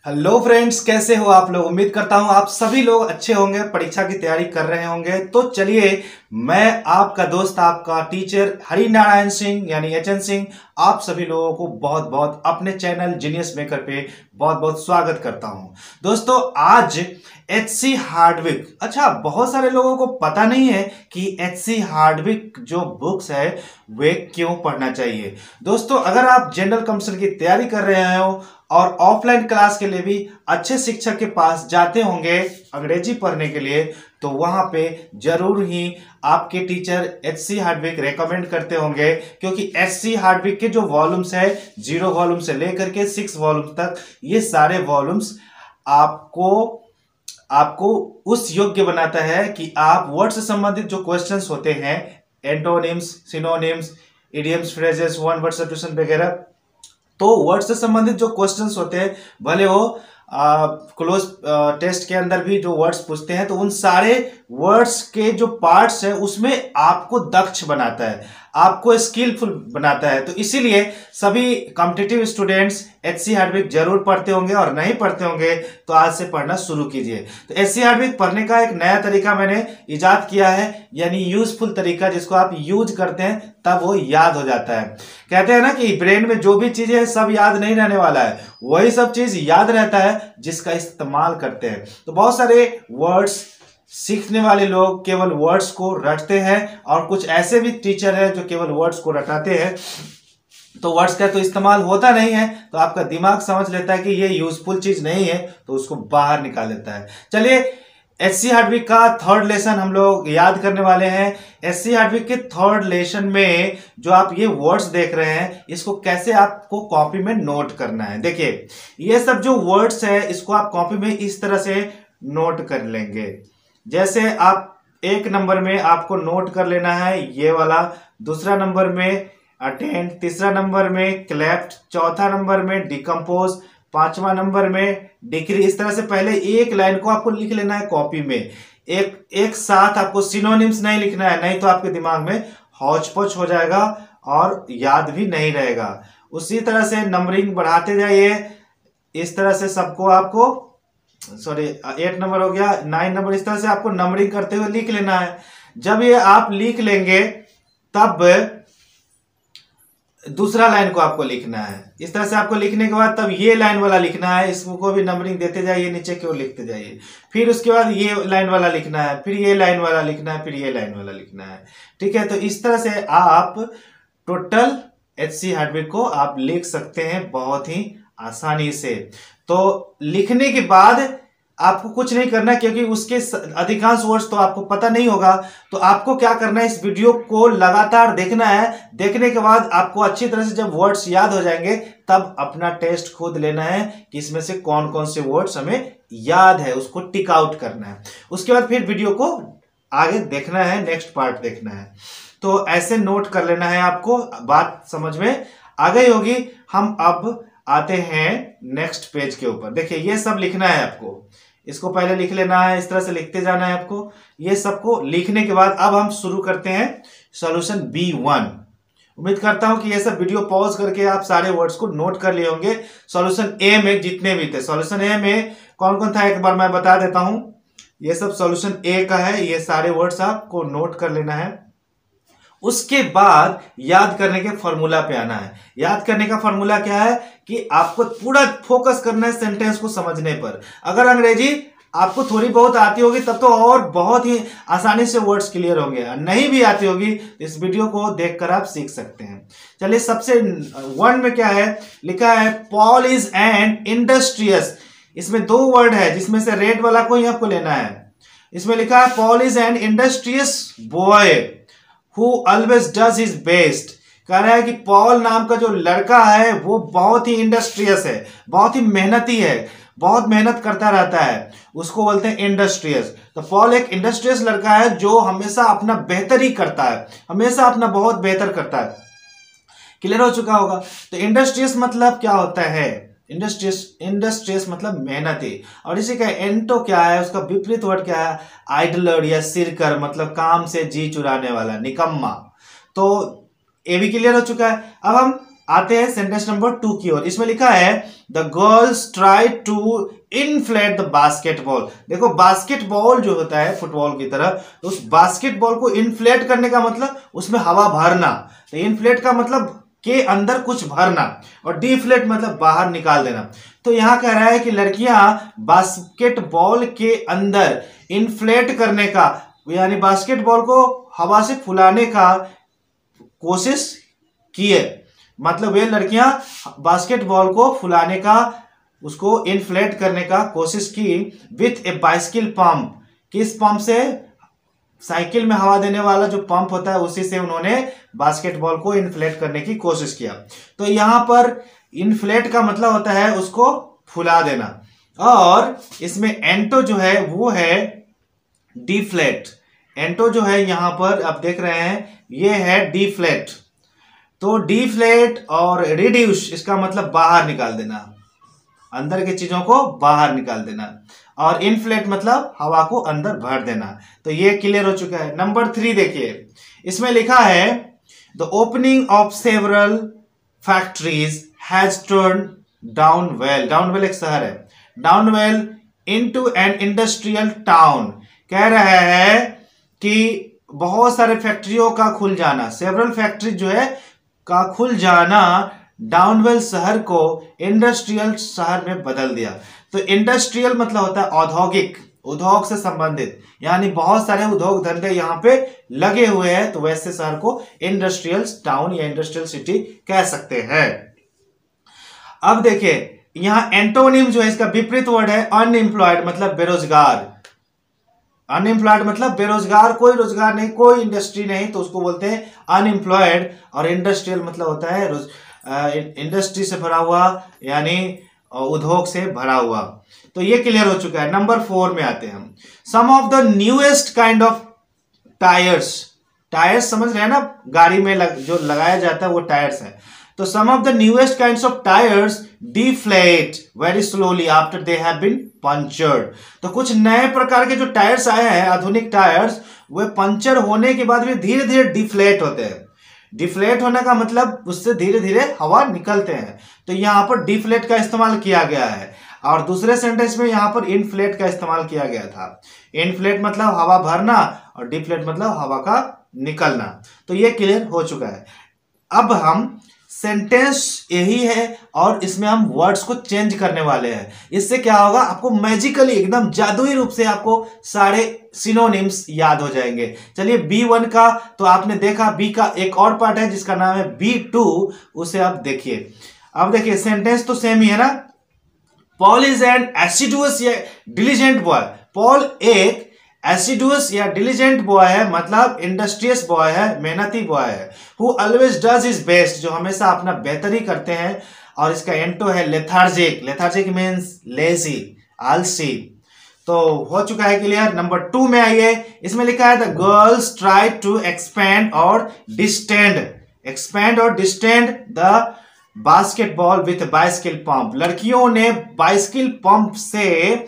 Hello friends, कैसे हो आप लोग। उम्मीद करता हूं आप सभी लोग अच्छे होंगे, परीक्षा की तैयारी कर रहे होंगे। तो चलिए, मैं आपका दोस्त, आपका टीचर हरिनारायण सिंह यानी एचएन सिंह, आप सभी लोगों को बहुत बहुत अपने चैनल जीनियस मेकर पे बहुत बहुत स्वागत करता हूं। दोस्तों, आज एचसी हार्डविक, अच्छा बहुत सारे लोगों को पता नहीं है कि एचसी हार्डविक जो बुक्स है वे क्यों पढ़ना चाहिए। दोस्तों, अगर आप जनरल कमिश्नर की तैयारी कर रहे हो और ऑफलाइन क्लास के लिए भी अच्छे शिक्षक के पास जाते होंगे अंग्रेजी पढ़ने के लिए, तो वहां पे जरूर ही आपके टीचर एचसी हार्डविक रेकमेंड करते होंगे, क्योंकि एचसी हार्डविक के जो वॉल्यूम्स है 0 वॉल्यूम से लेकर के 6 वॉल्यूम तक, ये सारे वॉल्यूम्स आपको आपको उस योग्य बनाता है कि आप वर्ड से संबंधित जो क्वेश्चंस होते हैं, antonyms, synonyms, idioms, phrases, one word substitution वगैरह, तो वर्ड से संबंधित जो क्वेश्चंस होते हैं, भले वो क्लोज टेस्ट के अंदर भी जो वर्ड्स पूछते हैं, तो उन सारे वर्ड्स के जो पार्ट्स है उसमें आपको दक्ष बनाता है, आपको स्किलफुल बनाता है। तो इसीलिए सभी कॉम्पिटिटिव स्टूडेंट्स एचसी हार्डविक जरूर पढ़ते होंगे, और नहीं पढ़ते होंगे तो आज से पढ़ना शुरू कीजिए। तो एचसी हार्डविक पढ़ने का एक नया तरीका मैंने इजाद किया है, यानी यूजफुल तरीका, जिसको आप यूज करते हैं तब वो याद हो जाता है। कहते हैं ना कि ब्रेन में जो भी चीजें हैं सब याद नहीं रहने वाला है, वही सब चीज याद रहता है जिसका इस्तेमाल करते हैं। तो बहुत सारे वर्ड्स सीखने वाले लोग केवल वर्ड्स को रटते हैं, और कुछ ऐसे भी टीचर हैं जो केवल वर्ड्स को रटाते हैं, तो वर्ड्स का तो इस्तेमाल होता नहीं है, तो आपका दिमाग समझ लेता है कि ये यूजफुल चीज नहीं है, तो उसको बाहर निकाल लेता है। चलिए, एचसी हार्डविक का थर्ड लेसन हम लोग याद करने वाले हैं। एचसी हार्डविक के थर्ड लेसन में जो आप ये वर्ड्स देख रहे हैं, इसको कैसे आपको कॉपी में नोट करना है। देखिए, ये सब जो वर्ड्स है इसको आप कॉपी में इस तरह से नोट कर लेंगे। जैसे आप एक नंबर में आपको नोट कर लेना है ये वाला, दूसरा नंबर में अटेंड, तीसरा नंबर में क्लेफ्ट, चौथा नंबर में डिकम्पोज, पांचवा नंबर में डिक्री। इस तरह से पहले एक लाइन को आपको लिख लेना है कॉपी में। एक साथ आपको सिनोनिम्स नहीं लिखना है, नहीं तो आपके दिमाग में हौच पौच हो जाएगा और याद भी नहीं रहेगा। उसी तरह से नंबरिंग बढ़ाते जाइए, इस तरह से सबको आपको 8 नंबर हो गया, 9 नंबर, इस तरह से आपको नंबरिंग करते हुए लिख लेना है। जब ये आप लिख लेंगे तब दूसरा लाइन को आपको लिखना है। इस तरह से आपको लिखने के बाद तब ये लाइन वाला लिखना है, इसको भी नंबरिंग देते जाइए, नीचे की ओर लिखते जाइए। फिर उसके बाद ये लाइन वाला लिखना है, फिर ये लाइन वाला लिखना है, फिर ये लाइन वाला लिखना है। ठीक है, तो इस तरह से आप टोटल एचसी हार्डविक को आप लिख सकते हैं बहुत ही आसानी से। तो लिखने के बाद आपको कुछ नहीं करना, क्योंकि उसके अधिकांश वर्ड्स तो आपको पता नहीं होगा। तो आपको क्या करना है, इस वीडियो को लगातार देखना है। देखने के बाद आपको अच्छी तरह से जब वर्ड्स याद हो जाएंगे, तब अपना टेस्ट खुद लेना है कि इसमें से कौन कौन से वर्ड्स हमें याद है, उसको टिक आउट करना है। उसके बाद फिर वीडियो को आगे देखना है, नेक्स्ट पार्ट देखना है। तो ऐसे नोट कर लेना है आपको। बात समझ में आ गई होगी। हम अब आते हैं नेक्स्ट पेज के ऊपर। देखिए, ये सब लिखना है आपको, इसको पहले लिख लेना है, इस तरह से लिखते जाना है आपको। ये सबको लिखने के बाद अब हम शुरू करते हैं सॉल्यूशन B1। उम्मीद करता हूं कि ये सब वीडियो पॉज करके आप सारे वर्ड्स को नोट कर लिए होंगे। सॉल्यूशन ए में जितने भी थे, सॉल्यूशन ए में कौन कौन था एक बार मैं बता देता हूं। ये सब सॉल्यूशन ए का है, ये सारे वर्ड्स आपको नोट कर लेना है। उसके बाद याद करने के फॉर्मूला पे आना है। याद करने का फॉर्मूला क्या है कि आपको पूरा फोकस करना है सेंटेंस को समझने पर। अगर अंग्रेजी आपको थोड़ी बहुत आती होगी तब तो और बहुत ही आसानी से वर्ड्स क्लियर होंगे, नहीं भी आती होगी तो इस वीडियो को देखकर आप सीख सकते हैं। चलिए, सबसे 1 में क्या है लिखा है, पॉल इज एन इंडस्ट्रियस। इसमें 2 वर्ड है, जिसमें से रेड वाला को ही आपको लेना है। इसमें लिखा है Paul is an industrious boy who always does his best। कह रहा है कि पॉल नाम का जो लड़का है वो बहुत ही इंडस्ट्रियस है, बहुत ही मेहनती है, बहुत मेहनत करता रहता है, उसको बोलते हैं इंडस्ट्रियस। तो पॉल एक इंडस्ट्रियस लड़का है जो हमेशा अपना बेहतरी करता है, हमेशा अपना बहुत बेहतर करता है। क्लियर हो चुका होगा। तो इंडस्ट्रियस मतलब क्या होता है, इंडस्ट्रियस मतलब मेहनती। और इसी का एंटो क्या है, उसका विपरीत वर्ड क्या है, आइडलर या सिरकर, मतलब काम से जी चुराने वाला, निकम्मा। तो ये भी क्लियर हो चुका है। अब हम आते हैं सेंटेंस नंबर 2 की ओर। इसमें लिखा है the girls try to inflate the basketball. देखो बास्केटबॉल जो होता है फुटबॉल की तरह, तो उस बास्केटबॉल को इन्फ्लेट करने का मतलब उसमें हवा भरना। तो इन्फ्लेट का मतलब के अंदर कुछ भरना, और डिफ्लेट मतलब बाहर निकाल देना। तो यहां कह रहा है कि लड़कियां बास्केटबॉल के अंदर इन्फ्लेट करने का, यानी बास्केटबॉल को हवा से फुलाने का कोशिश किए। मतलब वे लड़कियां बास्केटबॉल को फुलाने का, उसको इन्फ्लेट करने का कोशिश की विथ ए बाइसिकल पंप। किस पंप से? साइकिल में हवा देने वाला जो पंप होता है उसी से उन्होंने बास्केटबॉल को इन्फ्लेट करने की कोशिश किया। तो यहां पर इन्फ्लेट का मतलब होता है उसको फुला देना, और इसमें एंटो जो है वो है डिफ्लेट। एंटो जो है यहां पर आप देख रहे हैं ये है डिफ्लेट। तो डिफ्लेट और रिड्यूस इसका मतलब बाहर निकाल देना, अंदर की चीजों को बाहर निकाल देना, और इन्फ्लेट मतलब हवा को अंदर भर देना। तो ये क्लियर हो चुका है। नंबर 3 देखिए, इसमें लिखा है the opening of several factories has turn Downwell. Downwell एक शहर है, Downwell into an industrial town. कह रहा है कि बहुत सारे फैक्ट्रियों का खुल जाना, सेवरल फैक्ट्री जो है का खुल जाना डाउनवेल शहर को इंडस्ट्रियल शहर में बदल दिया। तो इंडस्ट्रियल मतलब होता है औद्योगिक, उद्योग से संबंधित, यानी बहुत सारे उद्योग धंधे यहाँ पे लगे हुए हैं, तो वैसे शहर को इंडस्ट्रियल टाउन या इंडस्ट्रियल सिटी कह सकते हैं। अब देखिए यहाँ एंटोनिम जो है इसका विपरीत वर्ड है अनएम्प्लॉयड, मतलब बेरोजगार। अनएम्प्लॉयड मतलब बेरोजगार, कोई रोजगार नहीं, कोई इंडस्ट्री नहीं, तो उसको बोलते हैं अनएम्प्लॉयड। और इंडस्ट्रियल मतलब होता है इंडस्ट्री से भरा हुआ, यानी उद्योग से भरा हुआ। तो ये क्लियर हो चुका है। नंबर 4 में आते हैं हम। Some of the newest kind of tyres. Tyres समझ रहे हैं ना, गाड़ी में जो लगाया जाता है वो टायर्स है। तो some of the newest kinds of tyres deflate very slowly after they have been punctured. तो कुछ नए प्रकार के जो टायर्स आए हैं, आधुनिक टायर्स, वे पंचर होने के बाद भी धीरे धीरे डिफ्लेट होते हैं। डिफ्लेट होने का मतलब उससे धीरे धीरे हवा निकलते हैं। तो यहां पर डिफ्लेट का इस्तेमाल किया गया है, और दूसरे सेंटेंस में यहां पर इनफ्लेट का इस्तेमाल किया गया था। इनफ्लेट मतलब हवा भरना, और डिफ्लेट मतलब हवा का निकलना। तो ये क्लियर हो चुका है। अब हम सेंटेंस यही है, और इसमें हम वर्ड्स को चेंज करने वाले हैं। इससे क्या होगा, आपको मैजिकली एकदम जादुई रूप से आपको सारे सिनोनिम्स याद हो जाएंगे। चलिए B1 का तो आपने देखा, बी का एक और पार्ट है जिसका नाम है B2, उसे आप देखिए। अब देखिए सेंटेंस तो सेम ही है ना। पॉल इज एन एसिडुअस या डिलीजेंट बॉय। पॉल एक एसिडुअस या डिलीजेंट बॉय है, मतलब इंडस्ट्रियस बॉय है, मेहनती बॉय है। Who always does his best, जो हमेशा अपना बेहतरी करते हैं। और इसका एंटो है लेथार्जिक। लेथार्जिक मीन्स लेजी, आलसी। तो हो चुका है क्लियर। नंबर 2 में आइए, इसमें लिखा है the girls try to expand और डिस्टेंड। एक्सपैंड और distend the basketball with bicycle pump. लड़कियों ने बाइसिकल पंप से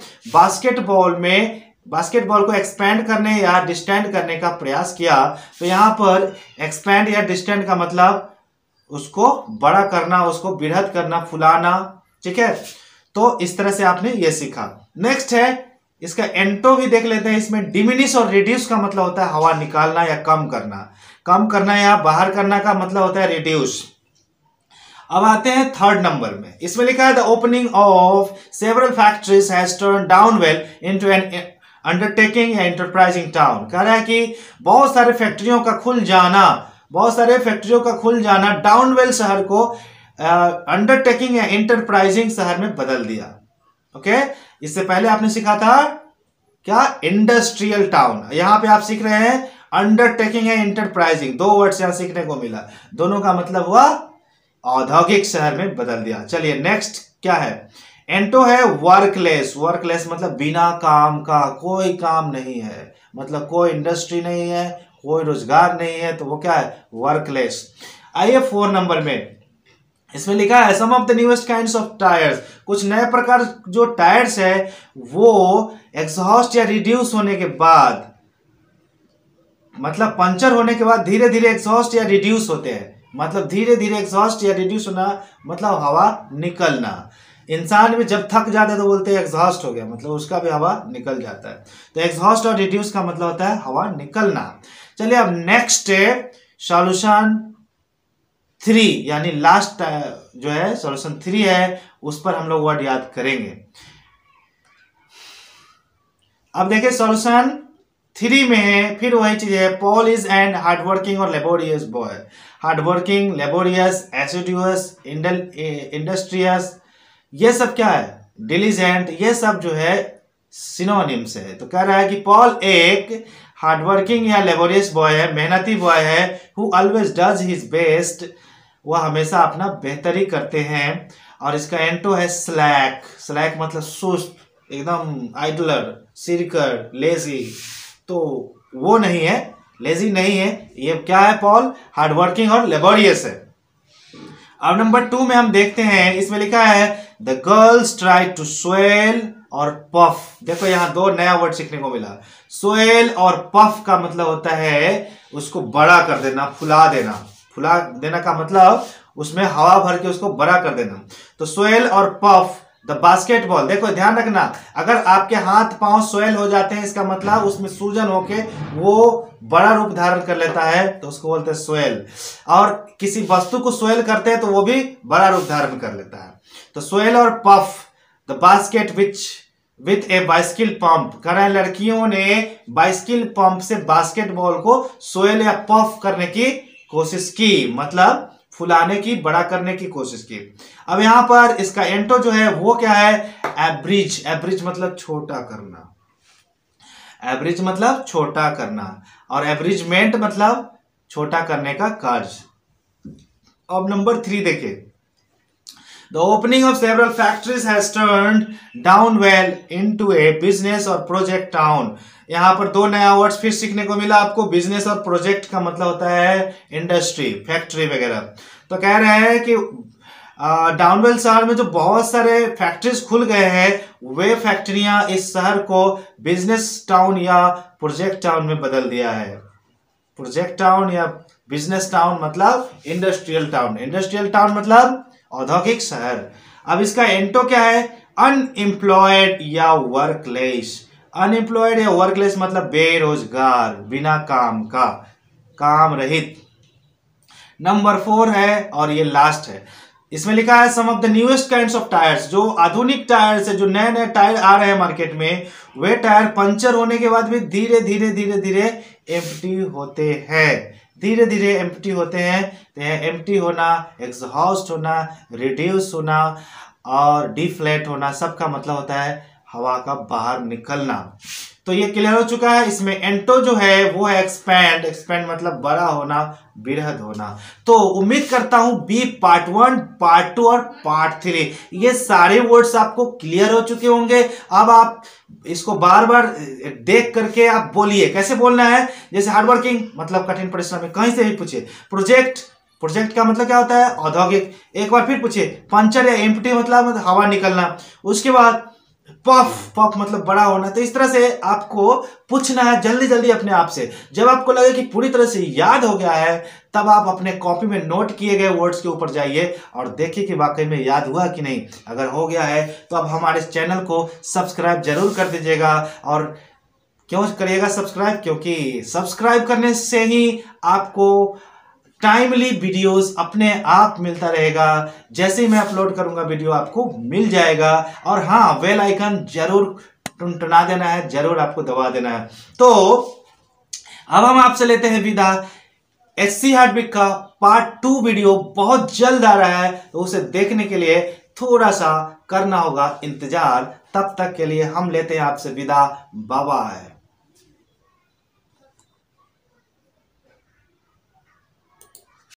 बास्केटबॉल को एक्सपैंड करने या डिस्टेंड करने का प्रयास किया। तो यहां पर एक्सपैंड या डिस्टेंड का मतलब उसको बड़ा करना, उसको बृहद करना, फुलाना। ठीक है, तो इस तरह से आपने ये सीखा। नेक्स्ट है इसका एंटो भी देख लेते हैं। इसमें डिमिनिश और रिड्यूस का मतलब होता है हवा निकालना या कम करना। कम करना या बाहर करना का मतलब होता है रिड्यूस। अब आते हैं 3rd नंबर में। इसमें लिखा है the opening of several factories has turn Downwell into an undertaking या एंटरप्राइजिंग टाउन। कह रहा है कि बहुत सारे फैक्ट्रियों का खुल जाना डाउनवेल शहर को अंडरटेकिंग या एंटरप्राइजिंग शहर में बदल दिया। ओके, इससे पहले आपने सीखा था क्या, इंडस्ट्रियल टाउन। यहां पे आप सीख रहे हैं अंडरटेकिंग या एंटरप्राइजिंग। 2 वर्ड्स यहां सीखने को मिला, दोनों का मतलब हुआ औद्योगिक शहर में बदल दिया। चलिए नेक्स्ट क्या है, एंटो है वर्कलेस। वर्कलेस मतलब बिना काम का, कोई काम नहीं है, मतलब कोई इंडस्ट्री नहीं है, कोई रोजगार नहीं है, तो वो क्या है, वर्कलेस। आइए 4 नंबर में, इसमें लिखा है some of the newest kinds of tyres. कुछ नए प्रकार जो टायर्स है वो एग्जॉस्ट या रिड्यूस होने के बाद, मतलब पंचर होने के बाद धीरे धीरे एग्जॉस्ट या रिड्यूस होते हैं। मतलब धीरे धीरे एग्जॉस्ट या रिड्यूस होना मतलब हवा निकलना। इंसान भी जब थक जाता है तो बोलते हैं एग्जॉस्ट हो गया, मतलब उसका भी हवा निकल जाता है। तो एग्जॉस्ट और रिड्यूस का मतलब होता है हवा निकलना। चलिए अब नेक्स्ट सॉल्यूशन 3 यानी लास्ट जो है सॉल्यूशन 3 है, उस पर हम लोग वर्ड याद करेंगे। अब देखिए सॉल्यूशन 3 में है फिर वही चीज है, पॉल इज एंड हार्डवर्किंग और laborious boy. Hardworking, laborious, assiduous, industrious, ये सब क्या है, डिलीजेंट, ये सब जो है सिनोनिम्स है। तो कह रहा है कि पॉल एक हार्डवर्किंग या लेबोरियस बॉय है, मेहनती बॉय है, who always does his best, वह हमेशा अपना बेहतरी करते हैं। और इसका एंटो है स्लैक। स्लैक मतलब सुस्त, एकदम आइडलर, सिरकर, लेजी, तो वो नहीं है, लेजी नहीं है। ये क्या है, पॉल हार्डवर्किंग और लेबोरियस है। अब नंबर 2 में हम देखते हैं, इसमें लिखा है the girls try to swell और पफ। देखो यहाँ 2 नया वर्ड सीखने को मिला। स्वेल और पफ का मतलब होता है उसको बड़ा कर देना, फुला देना। फुला देना का मतलब उसमें हवा भर के उसको बड़ा कर देना। तो स्वेल और पफ द बास्केटबॉल। देखो ध्यान रखना, अगर आपके हाथ पांव स्वेल हो जाते हैं इसका मतलब उसमें सूजन होके वो बड़ा रूप धारण कर लेता है, तो उसको बोलते हैं स्वेल। और किसी वस्तु को स्वेल करते हैं तो वो भी बड़ा रूप धारण कर लेता है। तो स्वेल और puff the basket with A bicycle pump. कह रहे हैं लड़कियों ने बाइसिकल पंप से बास्केटबॉल को स्वेल या पफ करने की कोशिश की, मतलब फुलाने की, बड़ा करने की कोशिश की। अब यहां पर इसका एंटो जो है वो क्या है, एब्रिज। एब्रिज मतलब छोटा करना, एब्रिज मतलब छोटा करना, और एब्रिजमेंट मतलब छोटा करने का कार्य। अब नंबर 3 देखिए, The opening of several factories has turned Downwell into a business or project town. यहाँ पर 2 नया वर्ड्स फिर सीखने को मिला आपको। बिजनेस और प्रोजेक्ट का मतलब होता है इंडस्ट्री, फैक्ट्री वगैरह। तो कह रहे हैं कि डाउनवेल शहर में जो बहुत सारे फैक्ट्रीज खुल गए हैं, वे फैक्ट्रियां इस शहर को बिजनेस टाउन या प्रोजेक्ट टाउन में बदल दिया है। प्रोजेक्ट टाउन या बिजनेस टाउन मतलब इंडस्ट्रियल टाउन। इंडस्ट्रियल टाउन मतलब औद्योगिक शहर। अब इसका एंटो क्या है, अनएम्प्लॉयड या वर्कलेस। अनएम्प्लॉयड या वर्कलेस मतलब बेरोजगार, बिना काम का, काम रहित। नंबर 4 है और ये लास्ट है, इसमें लिखा है some of the newest kinds of tyres. जो आधुनिक टायर्स है, जो नए नए टायर आ रहे हैं मार्केट में, वे टायर पंचर होने के बाद भी धीरे धीरे धीरे धीरे एम्प्टी होते हैं। धीरे धीरे एम्प्टी होते हैं। तो एम्प्टी होना, एग्जॉस्ट होना, रिड्यूस होना और डिफ्लेट होना, सबका मतलब होता है हवा का बाहर निकलना। तो ये क्लियर हो चुका है। इसमें एंटो जो है वो है एक्सपैंड। एक्सपैंड मतलब बड़ा होना, बृहद होना। तो उम्मीद करता हूं बी पार्ट 1, पार्ट 2 और पार्ट 3 ये सारे वर्ड्स आपको क्लियर हो चुके होंगे। अब आप इसको बार बार देख करके आप बोलिए। कैसे बोलना है, जैसे हार्डवर्किंग मतलब कठिन परिश्रमी, कहीं से भी पूछिए। प्रोजेक्ट, प्रोजेक्ट का मतलब क्या होता है, औद्योगिक। एक बार फिर पूछिए। पंचर या एम्प्टी मतलब हवा निकलना। उसके बाद पफ, पफ मतलब बड़ा होना। तो इस तरह से आपको पूछना है जल्दी जल्दी अपने आप से। जब आपको लगे कि पूरी तरह से याद हो गया है, तब आप अपने कॉपी में नोट किए गए वर्ड्स के ऊपर जाइए और देखिए कि वाकई में याद हुआ कि नहीं। अगर हो गया है तो अब हमारे चैनल को सब्सक्राइब जरूर कर दीजिएगा। और क्यों करिएगा सब्सक्राइब, क्योंकि सब्सक्राइब करने से ही आपको टाइमली वीडियोस अपने आप मिलता रहेगा। जैसे ही मैं अपलोड करूंगा वीडियो आपको मिल जाएगा। और हाँ, बेल आइकन जरूर टुनटुना देना है, जरूर आपको दबा देना है। तो अब हम आपसे लेते हैं विदा। एचसी हार्टबीट का पार्ट 2 वीडियो बहुत जल्द आ रहा है, तो उसे देखने के लिए थोड़ा सा करना होगा इंतजार। तब तक के लिए हम लेते हैं आपसे विदा। Bye bye.